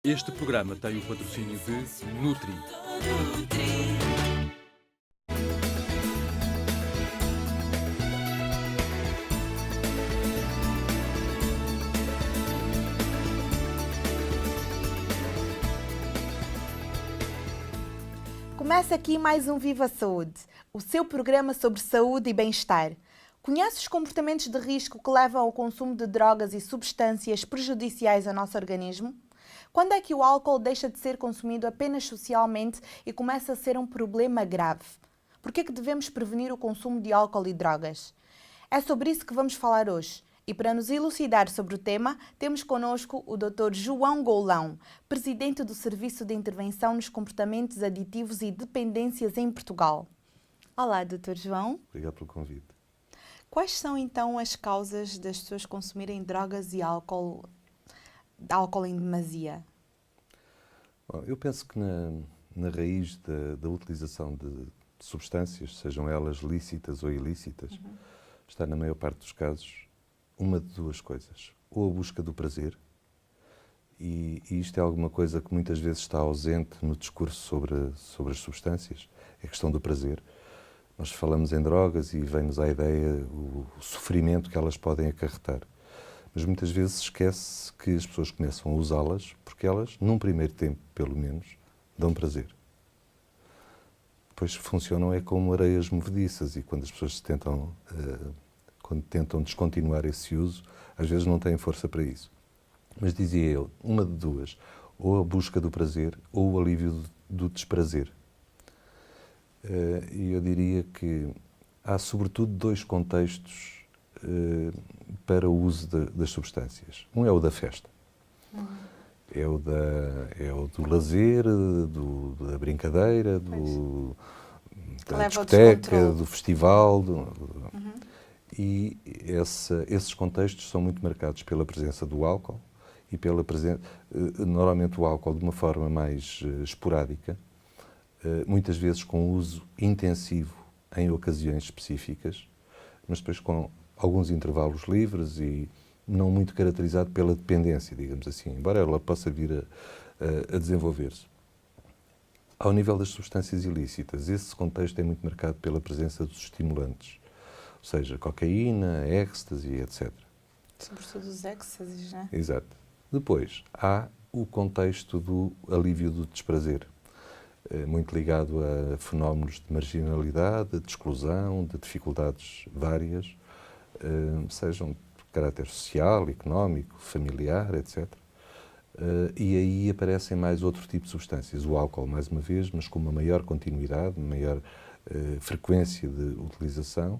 Este programa tem o patrocínio de Nutri. Começa aqui mais um Viva Saúde, o seu programa sobre saúde e bem-estar. Conhece os comportamentos de risco que levam ao consumo de drogas e substâncias prejudiciais ao nosso organismo? Quando é que o álcool deixa de ser consumido apenas socialmente e começa a ser um problema grave? Por que é que devemos prevenir o consumo de álcool e drogas? É sobre isso que vamos falar hoje. E para nos elucidar sobre o tema, temos connosco o Dr. João Goulão, presidente do Serviço de Intervenção nos Comportamentos Aditivos e Dependências em Portugal. Olá, Dr. João. Obrigado pelo convite. Quais são então as causas das pessoas consumirem drogas e álcool em demasia? Bom, eu penso que na raiz da utilização de substâncias, sejam elas lícitas ou ilícitas, está na maior parte dos casos uma de duas coisas. Ou a busca do prazer, e isto é alguma coisa que muitas vezes está ausente no discurso sobre as substâncias, é a questão do prazer. Nós falamos em drogas e vem-nos à ideia o sofrimento que elas podem acarretar. Mas muitas vezes esquece que as pessoas começam a usá-las porque elas, num primeiro tempo, pelo menos, dão prazer. Depois funcionam como areias movediças e quando as pessoas quando tentam descontinuar esse uso, às vezes não têm força para isso. Mas dizia eu, uma de duas, ou a busca do prazer ou o alívio do desprazer. E eu diria que há sobretudo dois contextos para o uso das substâncias. Um é o da festa. É o do lazer, da brincadeira, da discoteca, do festival. E esses contextos são muito marcados pela presença do álcool e pela presença, normalmente o álcool de uma forma mais esporádica, muitas vezes com uso intensivo em ocasiões específicas, mas depois com alguns intervalos livres e não muito caracterizado pela dependência, digamos assim, embora ela possa vir a desenvolver-se. Ao nível das substâncias ilícitas, esse contexto é muito marcado pela presença dos estimulantes, ou seja, cocaína, êxtase, etc. Sobretudo os êxtases, não é? Exato. Depois, há o contexto do alívio do desprazer, muito ligado a fenómenos de marginalidade, de exclusão, de dificuldades várias, sejam de caráter social, económico, familiar, etc. E aí aparecem mais outro tipo de substâncias. O álcool, mais uma vez, mas com uma maior continuidade, maior frequência de utilização,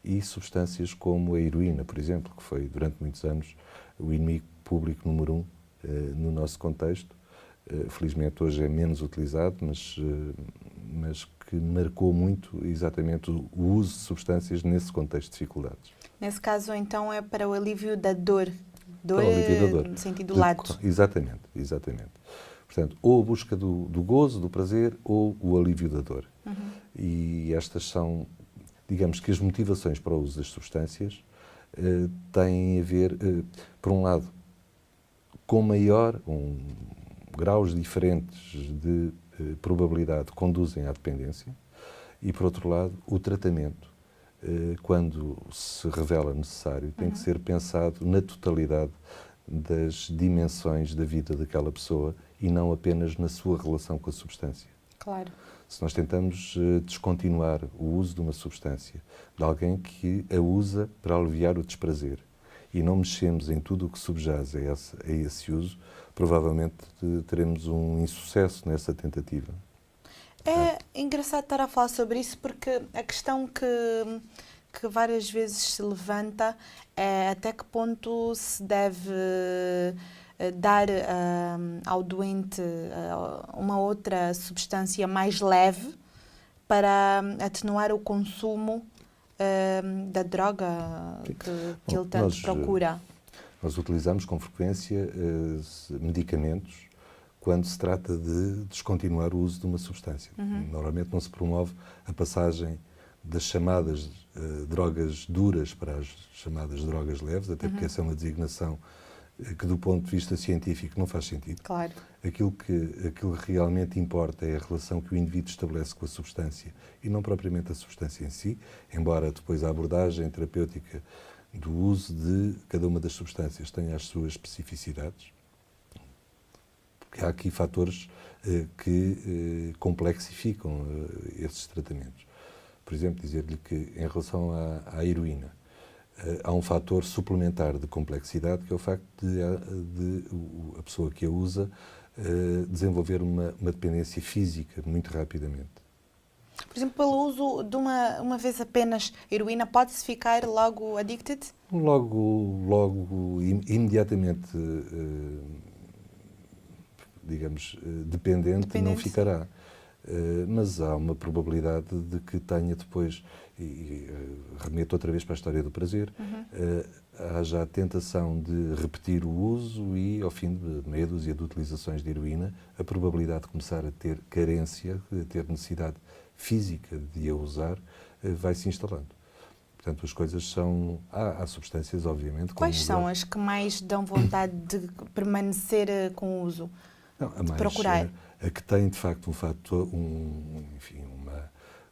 e substâncias como a heroína, por exemplo, que foi durante muitos anos o inimigo público número um no nosso contexto. Felizmente hoje é menos utilizado, mas que marcou muito exatamente o uso de substâncias nesse contexto de dificuldades. Nesse caso, então, é para o alívio da dor. Para o alívio da dor. No sentido lato. Exatamente. Portanto, ou a busca do gozo, do prazer, ou o alívio da dor. E estas são, digamos que as motivações para o uso das substâncias têm a ver, por um lado, com graus diferentes de probabilidade conduzem à dependência e, por outro lado, o tratamento, quando se revela necessário, tem que ser pensado na totalidade das dimensões da vida daquela pessoa e não apenas na sua relação com a substância. Claro. Se nós tentamos descontinuar o uso de uma substância de alguém que a usa para aliviar o desprazer e não mexemos em tudo o que subjaz a esse uso, provavelmente teremos um insucesso nessa tentativa. É engraçado estar a falar sobre isso porque a questão que várias vezes se levanta é até que ponto se deve dar ao doente uma outra substância mais leve para atenuar o consumo da droga que ele tanto procura. Nós utilizamos com frequência medicamentos quando se trata de descontinuar o uso de uma substância. Normalmente não se promove a passagem das chamadas drogas duras para as chamadas drogas leves, até porque essa é uma designação que do ponto de vista científico não faz sentido. Claro. Aquilo que realmente importa é a relação que o indivíduo estabelece com a substância e não propriamente a substância em si, embora depois a abordagem terapêutica do uso de cada uma das substâncias tenha as suas especificidades. Porque há aqui fatores que complexificam esses tratamentos. Por exemplo, dizer-lhe que em relação à heroína, há um fator suplementar de complexidade, que é o facto de a pessoa que a usa desenvolver uma dependência física muito rapidamente. Por exemplo, pelo uso de uma vez apenas heroína, pode-se ficar logo addicted? Logo, imediatamente, digamos, dependente, não ficará. Mas há uma probabilidade de que tenha depois, e remeto outra vez para a história do prazer, há já a tentação de repetir o uso e, ao fim de meia dúzia de utilizações de heroína, a probabilidade de começar a ter carência, a ter necessidade física de a usar, vai se instalando. Portanto, as coisas são... Há substâncias, obviamente... Quais são as que mais dão vontade de permanecer com o uso? Não, de procurar? A que tem, de facto, um fator,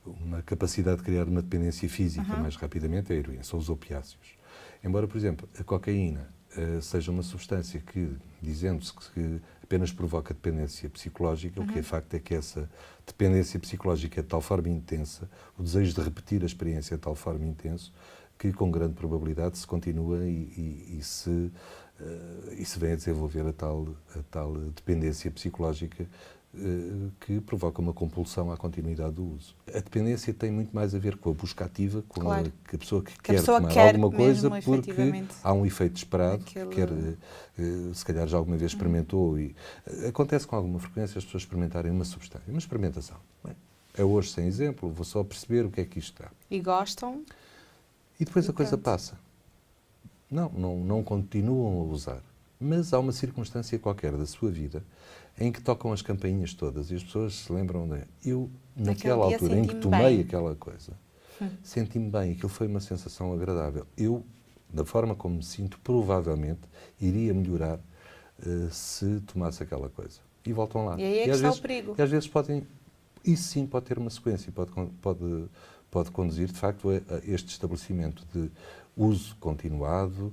uma capacidade de criar uma dependência física mais rapidamente é a heroína, são os opiáceos. Embora, por exemplo, a cocaína seja uma substância que, dizendo-se que apenas provoca dependência psicológica, o que é facto é que essa dependência psicológica é de tal forma intensa, o desejo de repetir a experiência é de tal forma intenso, que com grande probabilidade se continua e se vem a desenvolver a tal dependência psicológica que provoca uma compulsão à continuidade do uso. A dependência tem muito mais a ver com a busca ativa, com claro. a pessoa que quer tomar alguma coisa porque há um efeito esperado, que quer, se calhar já alguma vez experimentou. E acontece com alguma frequência as pessoas experimentarem uma substância, uma experimentação. É hoje sem exemplo, vou só perceber o que é que isto está. E gostam. E depois a coisa passa. Não continuam a usar. Mas há uma circunstância qualquer da sua vida em que tocam as campainhas todas e as pessoas se lembram de... Eu, naquela altura em que tomei aquela coisa, senti-me bem. Aquilo foi uma sensação agradável. Eu, da forma como me sinto, provavelmente iria melhorar se tomasse aquela coisa. E voltam lá. E aí é que está o perigo. E às vezes podem... Isso sim pode ter uma sequência, pode conduzir, de facto, a este estabelecimento de uso continuado,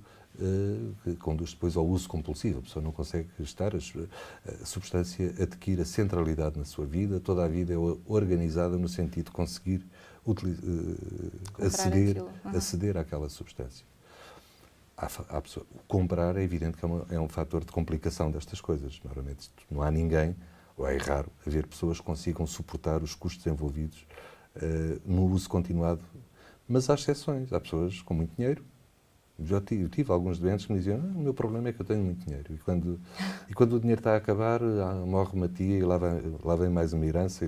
que conduz depois ao uso compulsivo. A pessoa não consegue estar, a substância adquire a centralidade na sua vida, toda a vida é organizada no sentido de conseguir aceder àquela substância. Comprar é evidente que é um fator de complicação destas coisas. Normalmente não há ninguém, ou é raro, haver pessoas que consigam suportar os custos envolvidos no uso continuado. Mas há exceções. Há pessoas com muito dinheiro. Eu tive alguns doentes que me diziam: o meu problema é que eu tenho muito dinheiro. E quando o dinheiro está a acabar, morre uma tia e lá vem mais uma herança.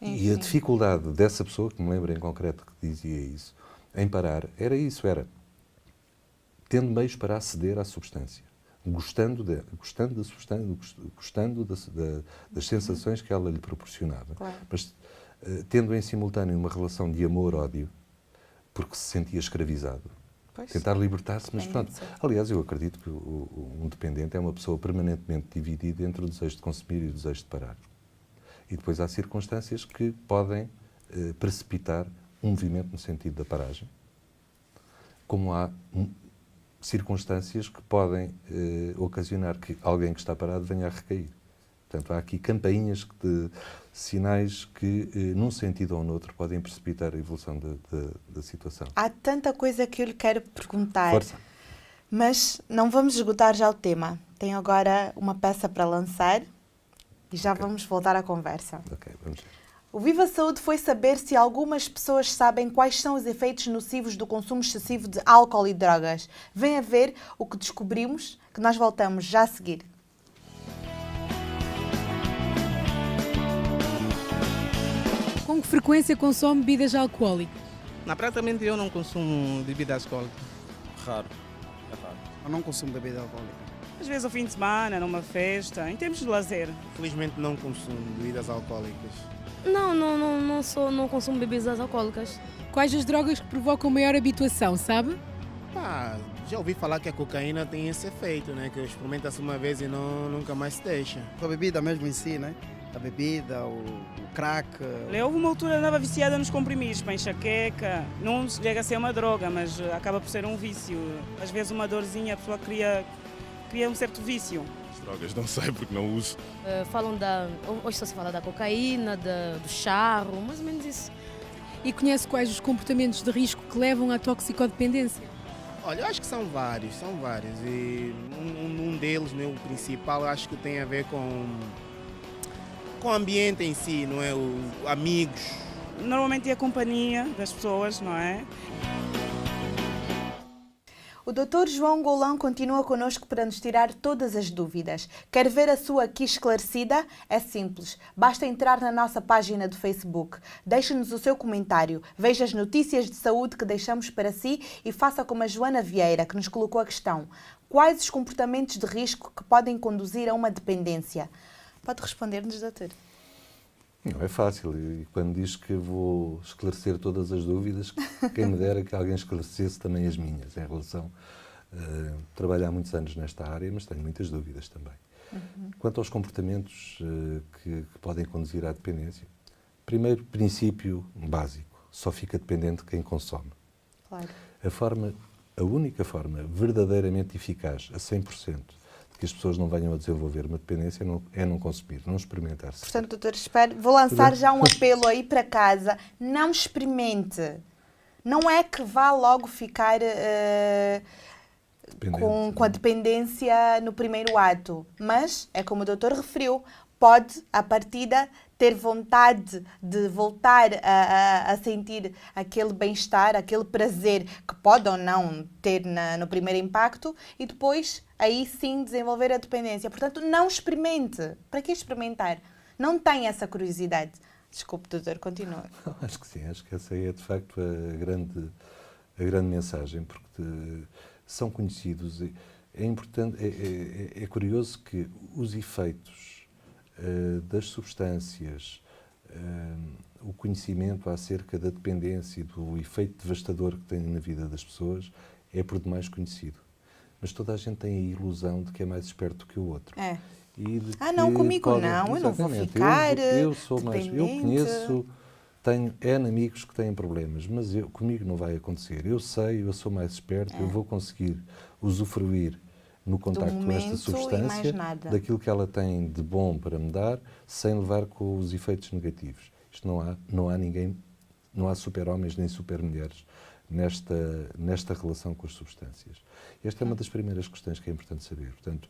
E a dificuldade dessa pessoa, que me lembro em concreto que dizia isso, em parar, era tendo meios para aceder à substância. Gostando da substância, gostando das sensações que ela lhe proporcionava. Claro. Mas tendo em simultâneo uma relação de amor-ódio, porque se sentia escravizado. Pois. Tentar libertar-se, mas pronto. Aliás, eu acredito que um dependente é uma pessoa permanentemente dividida entre o desejo de consumir e o desejo de parar. E depois há circunstâncias que podem precipitar um movimento no sentido da paragem, como há circunstâncias que podem ocasionar que alguém que está parado venha a recair. Portanto, há aqui campainhas de sinais que, num sentido ou noutro, podem precipitar a evolução da situação. Há tanta coisa que eu lhe quero perguntar, Força. Mas não vamos esgotar já o tema. Tenho agora uma peça para lançar e já vamos voltar à conversa. Ok, vamos ver. O Viva Saúde foi saber se algumas pessoas sabem quais são os efeitos nocivos do consumo excessivo de álcool e drogas. Vem a ver o que descobrimos, que nós voltamos já a seguir. Com que frequência consome bebidas alcoólicas? Praticamente eu não consumo bebidas alcoólicas. Raro. É raro. Eu não consumo bebida alcoólica. Às vezes ao fim de semana, numa festa, em termos de lazer. Felizmente não consumo bebidas alcoólicas. Não consumo bebidas alcoólicas. Quais as drogas que provocam maior habituação, sabe? Já ouvi falar que a cocaína tem esse efeito, né? Que experimenta-se uma vez e nunca mais se deixa. A bebida mesmo em si, né? A bebida, o crack. Houve uma altura que andava viciada nos comprimidos para enxaqueca. Não chega a ser uma droga, mas acaba por ser um vício. Às vezes uma dorzinha, a pessoa cria um certo vício. As drogas não sei porque não uso. Falam hoje só se fala da cocaína, do charro, mais ou menos isso. E conhece quais os comportamentos de risco que levam à toxicodependência? Olha, eu acho que são vários. E um deles, né, o principal, acho que tem a ver com o ambiente em si, não é? Amigos. Normalmente é a companhia das pessoas, não é? O Dr. João Golão continua connosco para nos tirar todas as dúvidas. Quer ver a sua aqui esclarecida? É simples. Basta entrar na nossa página do Facebook. Deixe-nos o seu comentário. Veja as notícias de saúde que deixamos para si e faça como a Joana Vieira, que nos colocou a questão. Quais os comportamentos de risco que podem conduzir a uma dependência? Pode responder-nos, doutor. Não é fácil. E quando diz que vou esclarecer todas as dúvidas, quem me dera que alguém esclarecesse também as minhas em relação a trabalhar há muitos anos nesta área, mas tenho muitas dúvidas também. Quanto aos comportamentos que podem conduzir à dependência, primeiro princípio básico, só fica dependente quem consome. Claro. A única forma verdadeiramente eficaz, a 100%, que as pessoas não venham a desenvolver uma dependência é não consumir, não experimentar. Portanto, doutor, vou lançar já um apelo aí para casa. Não experimente. Não é que vá logo ficar com a dependência no primeiro ato. Mas, é como o doutor referiu, pode, à partida, ter vontade de voltar a sentir aquele bem-estar, aquele prazer que pode ou não ter no primeiro impacto e depois, aí sim, desenvolver a dependência. Portanto, não experimente. Para que experimentar? Não tenha essa curiosidade. Desculpe, doutor, continue. Acho que sim, acho que essa é de facto a grande mensagem, porque são conhecidos. É importante, é curioso que os efeitos das substâncias, o conhecimento acerca da dependência e do efeito devastador que tem na vida das pessoas é por demais conhecido. Mas toda a gente tem a ilusão de que é mais esperto que o outro. É. E de não, comigo não, eu não vou ficar eu sou mais, eu dependente. conheço, tenho N amigos que têm problemas, mas comigo não vai acontecer. Eu sei, eu sou mais esperto, eu vou conseguir usufruir no contacto com esta substância daquilo que ela tem de bom para me dar, sem levar com os efeitos negativos. Isto não há ninguém, não há super-homens nem super-mulheres nesta relação com as substâncias. Esta é uma das primeiras questões que é importante saber. Portanto,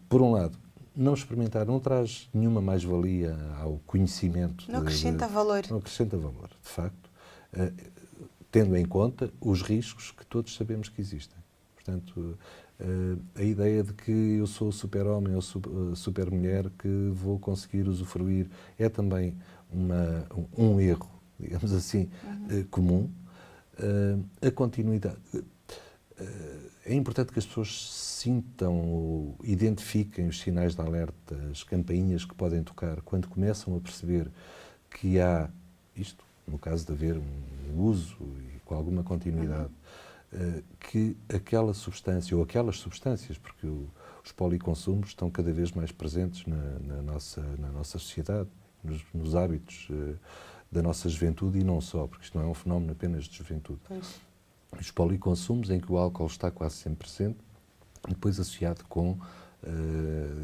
por um lado, não experimentar não traz nenhuma mais-valia ao conhecimento. Não acrescenta valor. Não acrescenta valor, de facto, tendo em conta os riscos que todos sabemos que existem. Portanto, a ideia de que eu sou super-homem ou super-mulher que vou conseguir usufruir é também um erro, digamos assim, comum. A continuidade. É importante que as pessoas sintam ou identifiquem os sinais de alerta, as campainhas que podem tocar, quando começam a perceber que há isto, no caso de haver um uso e com alguma continuidade, que aquela substância ou aquelas substâncias, porque os policonsumos estão cada vez mais presentes na nossa sociedade, nos hábitos da nossa juventude e não só, porque isto não é um fenómeno apenas de juventude. Pois. Os policonsumos em que o álcool está quase sempre presente, depois associado com,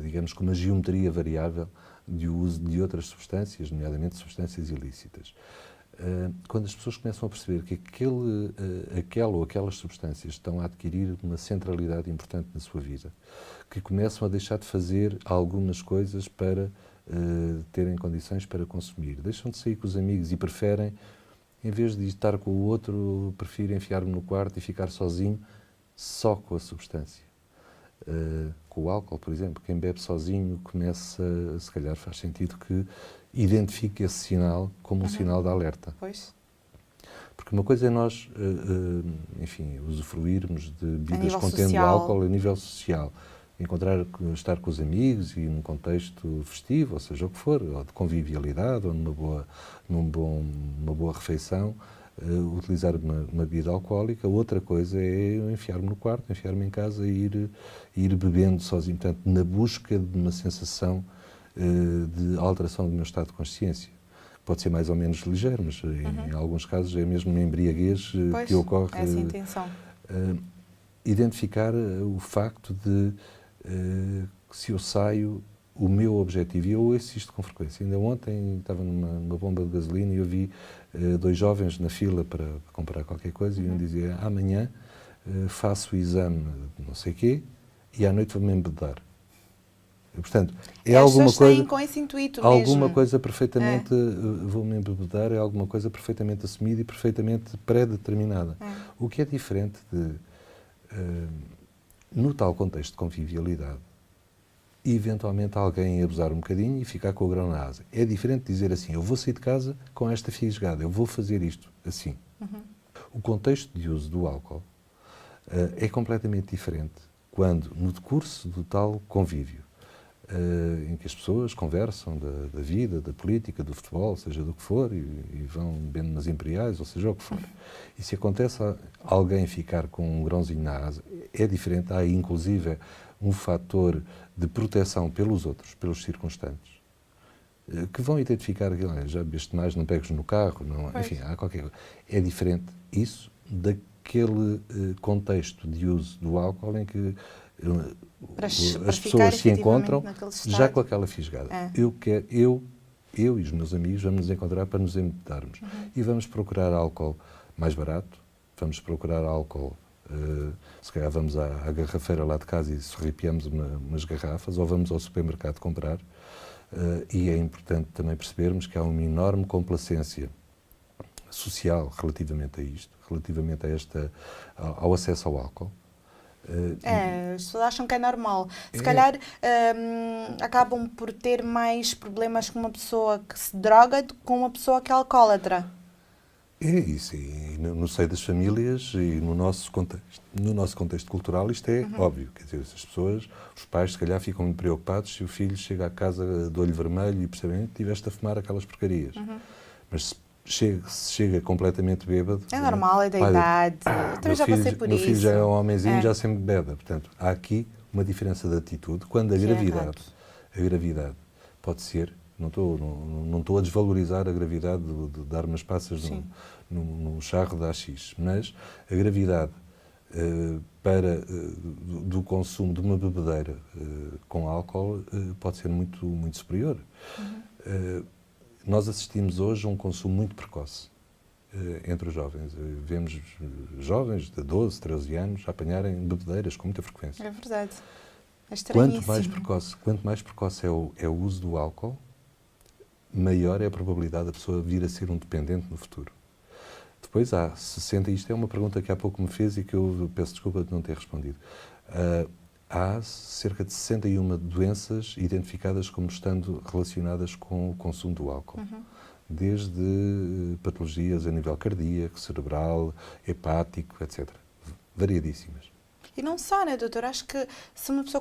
digamos, com uma geometria variável de uso de outras substâncias, nomeadamente substâncias ilícitas. Quando as pessoas começam a perceber que aquela ou aquelas substâncias estão a adquirir uma centralidade importante na sua vida, que começam a deixar de fazer algumas coisas para terem condições para consumir, deixam de sair com os amigos e preferem, em vez de estar com o outro, prefiro enfiar-me no quarto e ficar sozinho só com a substância. Com o álcool, por exemplo, quem bebe sozinho começa, se calhar faz sentido que identifique esse sinal como um sinal de alerta. Pois. Porque uma coisa é nós, enfim, usufruirmos de bebidas contendo social. álcool a nível social, estar com os amigos e num contexto festivo, ou seja o que for, ou de convivialidade, ou numa boa refeição, utilizar uma bebida alcoólica, outra coisa é eu enfiar-me no quarto, enfiar-me em casa e ir bebendo sozinho, portanto, na busca de uma sensação de alteração do meu estado de consciência. Pode ser mais ou menos ligeiro, mas em alguns casos é mesmo uma embriaguez que ocorre. É essa a intenção. Identificar o facto de que se eu saio, o meu objetivo, e eu ouço isto com frequência. Ainda ontem estava numa bomba de gasolina e eu vi 2 jovens na fila para comprar qualquer coisa e um dizia: amanhã faço o exame de não sei quê e à noite vou-me embebedar. Portanto, é alguma coisa com esse intuito alguma mesmo. coisa perfeitamente vou-me embebedar, é alguma coisa perfeitamente assumida e perfeitamente pré-determinada. O que é diferente de no tal contexto de convivialidade, eventualmente alguém abusar um bocadinho e ficar com o grão na asa. É diferente de dizer assim: eu vou sair de casa com esta fisgada, eu vou fazer isto assim. O contexto de uso do álcool é completamente diferente quando, no decurso do tal convívio, em que as pessoas conversam da vida, da política, do futebol, seja do que for, e vão bebendo nas imperiais, ou seja o que for. E se acontece alguém ficar com um grãozinho na asa, é diferente. Há inclusive um fator de proteção pelos outros, pelos circunstantes, que vão identificar aquilo: já bebeste mais, não pegues no carro, não, enfim, há qualquer coisa. É diferente isso daquele contexto de uso do álcool em que as pessoas se encontram já com aquela fisgada. Eu e os meus amigos vamos nos encontrar para nos embebedarmos. E vamos procurar álcool mais barato, vamos procurar álcool, se calhar vamos à garrafeira lá de casa e sorripiamos umas garrafas, ou vamos ao supermercado comprar. E é importante também percebermos que há uma enorme complacência social relativamente a isto, relativamente ao acesso ao álcool. As pessoas acham que é normal. Se calhar acabam por ter mais problemas com uma pessoa que se droga do que com uma pessoa que é alcoólatra. É isso, e no seio das famílias e no nosso contexto cultural isto é óbvio. Quer dizer, as pessoas, os pais se calhar ficam muito preocupados se o filho chega à casa de olho vermelho e percebem que tiveste a fumar aquelas porcarias. Mas se chega completamente bêbado... É normal, é da idade. Eu também já passei por isso. Meu filho já é um homenzinho, já sempre bebe. Portanto, há aqui uma diferença de atitude quando a gravidade pode ser... Não estou a desvalorizar a gravidade de dar umas passas no charro da AX, mas a gravidade do consumo de uma bebedeira com álcool pode ser muito, muito superior. Nós assistimos hoje a um consumo muito precoce entre os jovens. Vemos jovens de 12, 13 anos a apanharem bebedeiras com muita frequência. É verdade. É estranhíssimo. Quanto mais precoce é o uso do álcool, maior é a probabilidade da pessoa vir a ser um dependente no futuro. Depois há 60, isto é uma pergunta que há pouco me fez e que eu peço desculpa de não ter respondido. Há cerca de 61 doenças identificadas como estando relacionadas com o consumo do álcool. Desde patologias a nível cardíaco, cerebral, hepático, etc. Variadíssimas. E não só, né, doutor? Acho que se uma pessoa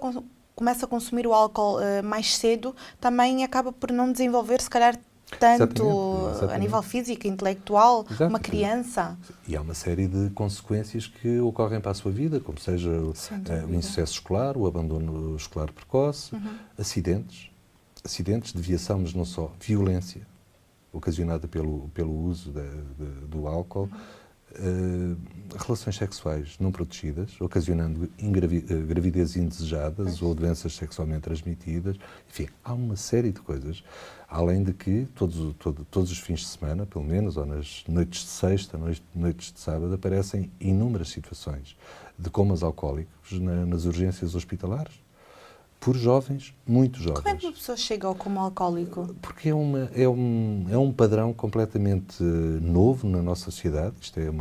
começa a consumir o álcool mais cedo, também acaba por não desenvolver, se calhar, tanto Exatamente. a nível físico, intelectual, Exato. uma criança. E há uma série de consequências que ocorrem para a sua vida, como seja o insucesso escolar, o abandono escolar precoce, acidentes de viação, mas não só, violência ocasionada pelo uso do álcool, relações sexuais não protegidas, ocasionando gravidezes indesejadas ou doenças sexualmente transmitidas. Enfim, há uma série de coisas. Além de que todos os fins de semana, pelo menos, ou nas noites de sexta, noites de sábado, aparecem inúmeras situações de comas alcoólicos nas urgências hospitalares, por jovens, muito jovens. Como é que uma pessoa chega ao coma alcoólico? Porque é um padrão completamente novo na nossa sociedade. Isto é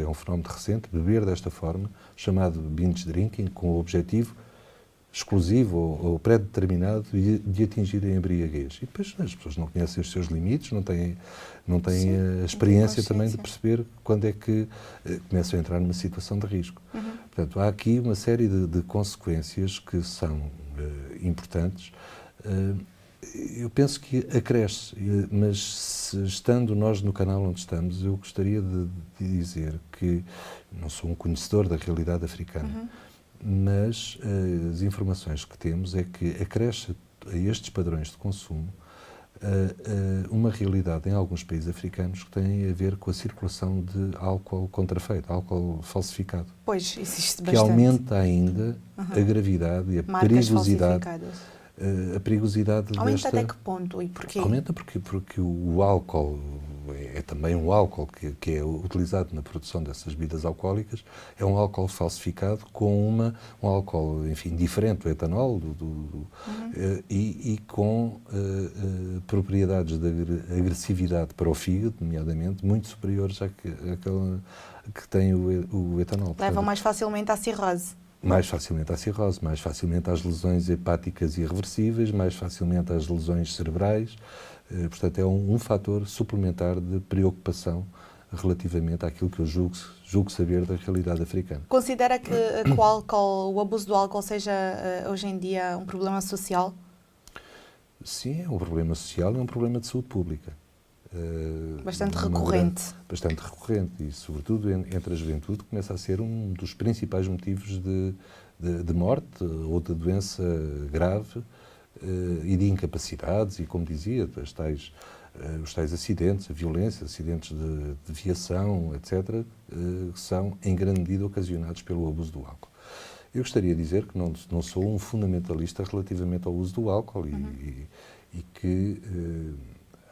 um fenómeno recente, beber desta forma, chamado binge drinking, com o objetivo exclusivo ou pré-determinado de atingir a embriaguez. E depois as pessoas não conhecem os seus limites, não têm a experiência também de perceber quando é que começam a entrar numa situação de risco. Portanto, há aqui uma série de consequências que são importantes Eu penso que acresce, mas estando nós no canal onde estamos, eu gostaria de dizer que não sou um conhecedor da realidade africana, mas as informações que temos é que acresce a estes padrões de consumo uma realidade em alguns países africanos que tem a ver com a circulação de álcool contrafeito, álcool falsificado. Pois, existe que bastante. aumenta ainda a gravidade e a Marcas perigosidade. falsificadas. A perigosidade Aumenta desta... até que ponto e porquê? Aumenta porque o álcool é também um álcool que é utilizado na produção dessas bebidas alcoólicas, é um álcool falsificado com um álcool, enfim, diferente do etanol e com propriedades de agressividade para o fígado, nomeadamente, muito superiores àquela que tem o etanol. Levam Portanto, mais facilmente à cirrose. mais facilmente à cirrose, mais facilmente às lesões hepáticas irreversíveis, mais facilmente às lesões cerebrais. Portanto, é um fator suplementar de preocupação relativamente àquilo que eu julgo saber da realidade africana. Considera que o abuso do álcool seja hoje em dia um problema social? Sim, é um problema social, é um problema de saúde pública. Bastante recorrente. Bastante recorrente e, sobretudo, entre a juventude, começa a ser um dos principais motivos de morte ou de doença grave e de incapacidades e, como dizia, os tais acidentes, a violência, acidentes de viação, etc., são, em grande medida, ocasionados pelo abuso do álcool. Eu gostaria de dizer que não sou um fundamentalista relativamente ao uso do álcool e que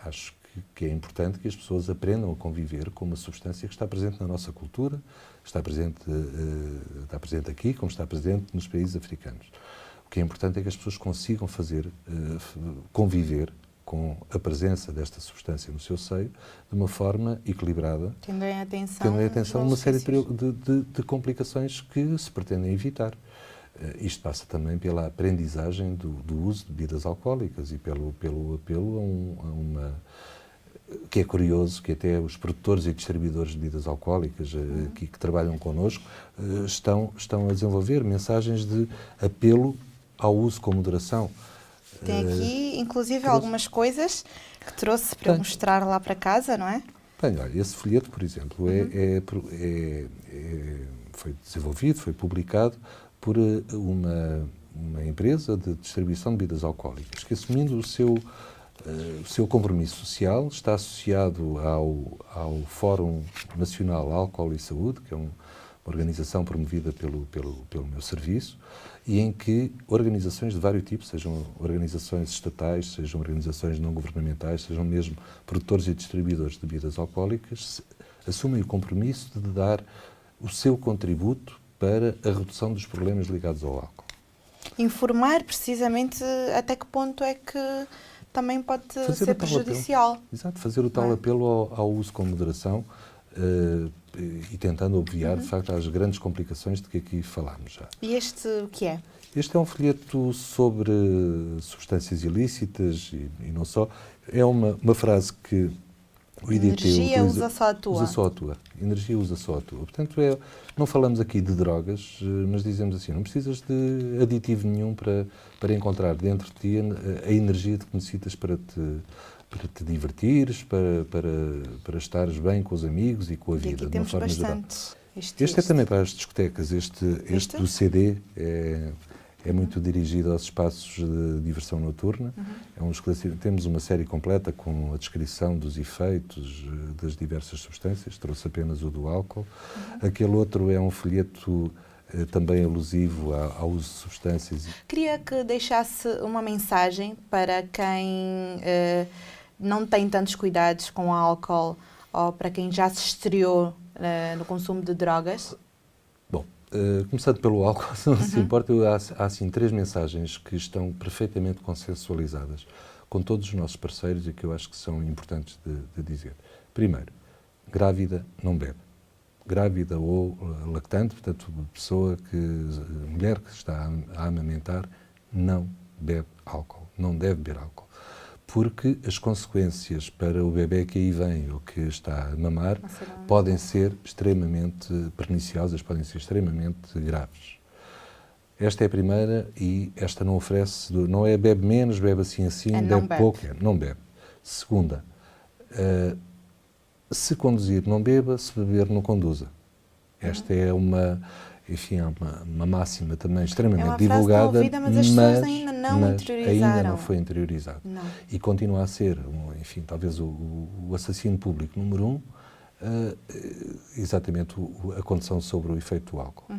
acho que é importante que as pessoas aprendam a conviver com uma substância que está presente na nossa cultura, está presente aqui, como está presente nos países africanos. O que é importante é que as pessoas consigam conviver com a presença desta substância no seu seio de uma forma equilibrada, Tendo em atenção uma série de complicações que se pretendem evitar. Isto passa também pela aprendizagem do uso de bebidas alcoólicas e pelo apelo a uma... que é curioso que até os produtores e distribuidores de bebidas alcoólicas que trabalham connosco estão a desenvolver mensagens de apelo ao uso com moderação. Tem aqui, inclusive, algumas coisas que trouxe para mostrar lá para casa, não é? Bem, olha, esse folheto, por exemplo, foi desenvolvido, foi publicado por uma empresa de distribuição de bebidas alcoólicas, que, assumindo o seu compromisso social, está associado ao Fórum Nacional Álcool e Saúde, que é uma organização promovida pelo meu serviço, e em que organizações de vários tipos, sejam organizações estatais, sejam organizações não governamentais, sejam mesmo produtores e distribuidores de bebidas alcoólicas, assumem o compromisso de dar o seu contributo para a redução dos problemas ligados ao álcool. Informar precisamente até que ponto é que também pode ser prejudicial. Exato, fazer o tal apelo ao uso com moderação e tentando obviar, de facto, as grandes complicações de que aqui falámos já. E este o que é? Este é um folheto sobre substâncias ilícitas e não só. É uma frase que o IDT Energia usa só a tua. Usa só a tua. Energia usa só a tua. Portanto, não falamos aqui de drogas, mas dizemos assim, não precisas de aditivo nenhum para encontrar dentro de ti a energia que necessitas para te divertires, para estares bem com os amigos e com a vida, de uma forma geral. Este é também para as discotecas. Este do CD é muito dirigido aos espaços de diversão noturna. Temos uma série completa com a descrição dos efeitos das diversas substâncias. Trouxe apenas o do álcool. Aquele outro é um folheto também alusivo ao uso de substâncias. Queria que deixasse uma mensagem para quem não tem tantos cuidados com o álcool ou para quem já se estreou no consumo de drogas. Bom, começando pelo álcool, se não se importa, há assim 3 mensagens que estão perfeitamente consensualizadas com todos os nossos parceiros e que eu acho que são importantes de dizer. Primeiro, grávida não bebe. Grávida ou lactante, portanto, mulher que está a amamentar, não bebe álcool, não deve beber álcool. Porque as consequências para o bebê que aí vem ou que está a mamar podem ser extremamente perniciosas, podem ser extremamente graves. Esta é a primeira e esta não oferece, não é bebe menos, bebe assim, não bebe bebe. pouco, não bebe. Segunda, se conduzir não beba, se beber não conduza. Esta é uma máxima também extremamente É uma frase divulgada, ouvida, mas as pessoas ainda não interiorizaram. Ainda não foi interiorizado. Não. E continua a ser, talvez o assassino público número 1, exatamente a condução sobre o efeito do álcool.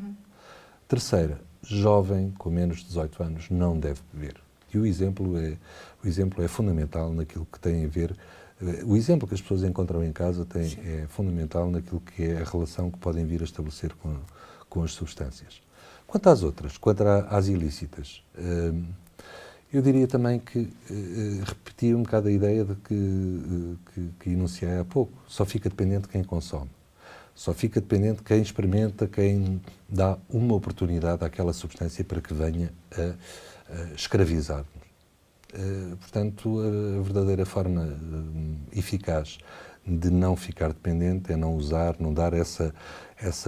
Terceira, jovem com menos de 18 anos não deve beber. E o exemplo é fundamental naquilo que tem a ver. O exemplo que as pessoas encontram em casa é fundamental naquilo que é a relação que podem vir a estabelecer com as substâncias. Quanto às outras, quanto às ilícitas, eu diria também que repetir um bocado a ideia de que enunciei há pouco. Só fica dependente de quem consome. Só fica dependente de quem experimenta, quem dá uma oportunidade àquela substância para que venha a escravizar-nos. Portanto, a verdadeira forma eficaz de não ficar dependente é não usar, não dar essa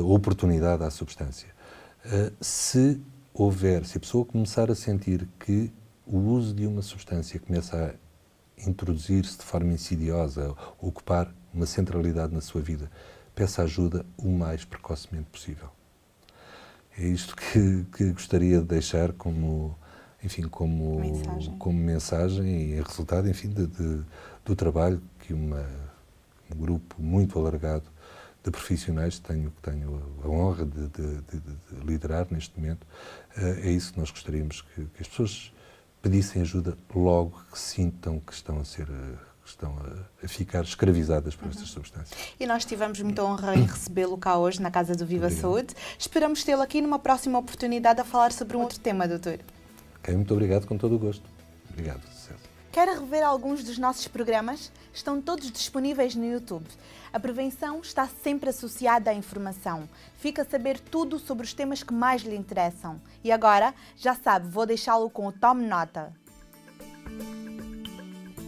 oportunidade à substância. Se a pessoa começar a sentir que o uso de uma substância começa a introduzir-se de forma insidiosa, a ocupar uma centralidade na sua vida, peça ajuda o mais precocemente possível. É isto que gostaria de deixar como mensagem e resultado, do trabalho que um grupo muito alargado de profissionais que tenho a honra de liderar neste momento. É isso que nós gostaríamos, que as pessoas pedissem ajuda logo que sintam que estão a ficar escravizadas por estas substâncias. E nós tivemos muita honra em recebê-lo cá hoje na Casa do Viva Saúde. Esperamos tê-lo aqui numa próxima oportunidade a falar sobre um outro tema, doutor. Ok, muito obrigado, com todo o gosto. Obrigado, César. Quer rever alguns dos nossos programas? Estão todos disponíveis no YouTube. A prevenção está sempre associada à informação. Fica a saber tudo sobre os temas que mais lhe interessam. E agora, já sabe, vou deixá-lo com o Tome Nota.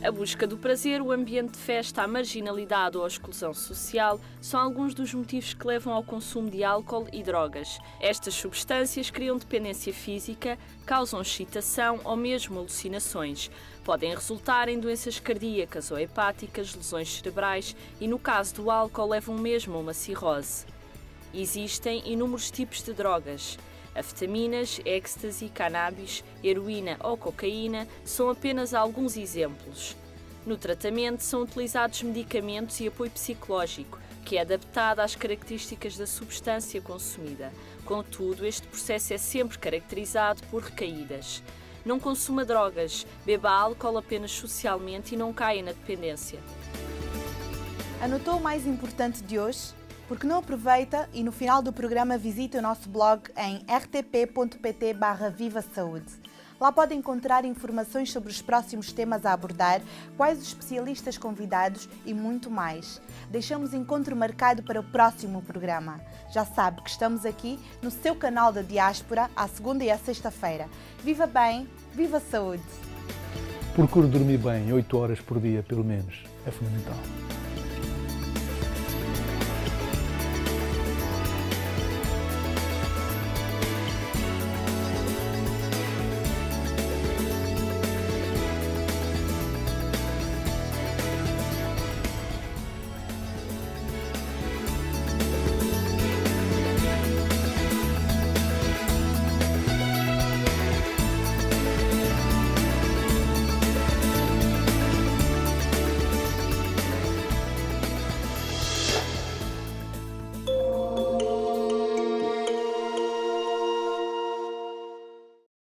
A busca do prazer, o ambiente de festa, a marginalidade ou a exclusão social são alguns dos motivos que levam ao consumo de álcool e drogas. Estas substâncias criam dependência física, causam excitação ou mesmo alucinações. Podem resultar em doenças cardíacas ou hepáticas, lesões cerebrais e, no caso do álcool, levam mesmo a uma cirrose. Existem inúmeros tipos de drogas. Anfetaminas, éxtase, cannabis, heroína ou cocaína são apenas alguns exemplos. No tratamento são utilizados medicamentos e apoio psicológico, que é adaptado às características da substância consumida. Contudo, este processo é sempre caracterizado por recaídas. Não consuma drogas, beba álcool apenas socialmente e não caia na dependência. Anotou o mais importante de hoje? Porque não aproveita e no final do programa visite o nosso blog em rtp.pt/Viva Saúde. Lá pode encontrar informações sobre os próximos temas a abordar, quais os especialistas convidados e muito mais. Deixamos encontro marcado para o próximo programa. Já sabe que estamos aqui no seu canal da Diáspora à segunda e à sexta-feira. Viva bem, viva saúde! Procure dormir bem, 8 horas por dia pelo menos. É fundamental.